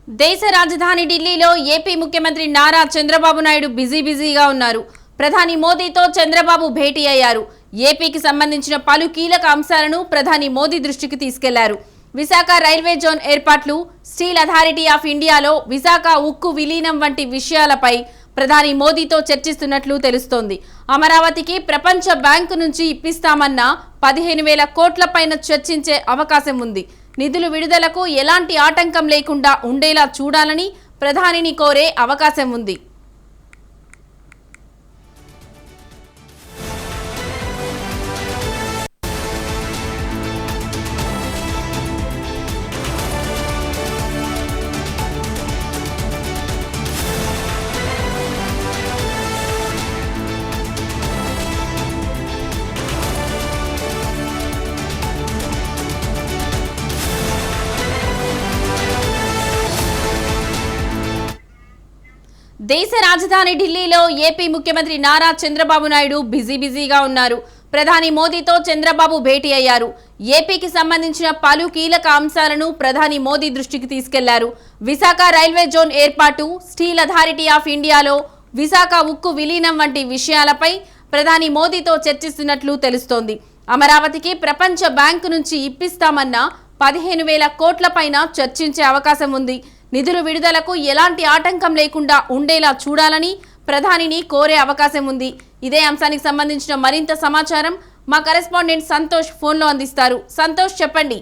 దేశ రాజధాని ఢిల్లీలో ఏపీ ముఖ్యమంత్రి నారా చంద్రబాబు నాయుడు బిజీగా ఉన్నారు. ప్రధాని మోదీతో చంద్రబాబు భేటీ అయ్యారు. ఏపీకి సంబంధించిన పలు కీలక అంశాలను ప్రధాని మోదీ దృష్టికి తీసుకెళ్లారు. విశాఖ రైల్వే జోన్ ఏర్పాట్లు, స్టీల్ అథారిటీ ఆఫ్ ఇండియాలో విశాఖ ఉక్కు విలీనం వంటి విషయాలపై ప్రధాని మోదీతో చర్చిస్తున్నట్లు తెలుస్తోంది. అమరావతికి ప్రపంచ బ్యాంకు నుంచి ఇప్పిస్తామన్న 15,000 కోట్ల పైన చర్చించే అవకాశం ఉంది. నిధులు విడుదలకు ఎలాంటి ఆటంకం లేకుండా ఉండేలా చూడాలని ప్రధానిని కోరే అవకాశం ఉంది. దేశ రాజధాని ఢిల్లీలో ఏపీ ముఖ్యమంత్రి నారా చంద్రబాబు నాయుడు బిజీగా ఉన్నారు. ప్రధాని మోదీతో చంద్రబాబు భేటీ అయ్యారు. ఏపీకి సంబంధించిన పలు కీలక అంశాలను ప్రధాని మోదీ దృష్టికి తీసుకెళ్లారు. విశాఖ రైల్వే జోన్ ఏర్పాటు, స్టీల్ అథారిటీ ఆఫ్ ఇండియాలో విశాఖ ఉక్కు విలీనం వంటి విషయాలపై ప్రధాని మోదీతో చర్చిస్తున్నట్లు తెలుస్తోంది. అమరావతికి ప్రపంచ బ్యాంకు నుంచి ఇప్పిస్తామన్న 15,000 కోట్ల పైన చర్చించే అవకాశం ఉంది. నిధులు విడుదలకు ఎలాంటి ఆటంకం లేకుండా ఉండేలా చూడాలని ప్రధానిని కోరే అవకాశం ఉంది. ఇదే అంశానికి సంబంధించిన మరింత సమాచారం మా కరెస్పాండెంట్ సంతోష్ ఫోన్లో అందిస్తారు. సంతోష్, చెప్పండి.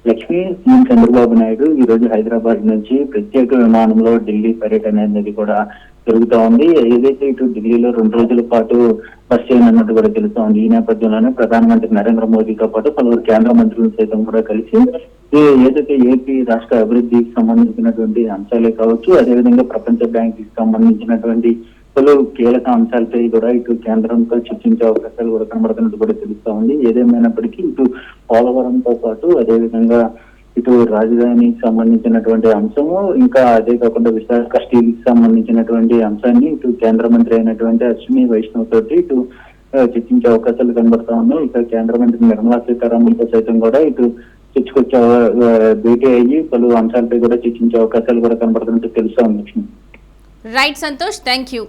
లక్ష్మి, సీఎం చంద్రబాబు నాయుడు ఈ రోజు హైదరాబాద్ నుంచి ప్రత్యేక విమానంలో ఢిల్లీ పర్యటన అనేది కూడా జరుగుతా ఉంది. ఏదైతే ఇటు ఢిల్లీలో 2 రోజుల పాటు బస్ చేయనున్నట్టు కూడా తెలుస్తా ఉంది. ఈ నేపథ్యంలోనే ప్రధానమంత్రి నరేంద్ర మోదీతో పాటు పలువురు కేంద్ర మంత్రులు సైతం కూడా కలిసి ఏదైతే ఏపీ రాష్ట్ర అభివృద్ధికి సంబంధించినటువంటి అంశాలే కావచ్చు, అదేవిధంగా ప్రపంచ బ్యాంక్ కి సంబంధించినటువంటి పలు కీలక అంశాలపై కూడా ఇటు కేంద్రంతో చర్చించే అవకాశాలు కూడా కనబడుతున్నట్టు కూడా తెలుస్తా ఉంది. ఏదేమైనప్పటికీ ఇటు పోలవరంతో పాటు అదేవిధంగా ఇటు రాజధానికి సంబంధించినటువంటి అంశము, ఇంకా అదే కాకుండా విశాఖ స్టీల్ కి సంబంధించినటువంటి అంశాన్ని ఇటు కేంద్ర మంత్రి అయినటువంటి అశ్విని వైష్ణవ్ తోటి ఇటు చర్చించే అవకాశాలు కనబడతా ఉన్నాయి. ఇక కేంద్ర మంత్రి నిర్మలా సీతారామన్ తో సైతం కూడా ఇటు చర్చకొచ్చే భేటీ అయ్యి పలు అంశాలపై కూడా చర్చించే అవకాశాలు కూడా కనబడుతున్నట్టు తెలుస్తా ఉంది. Right Santosh, thank you.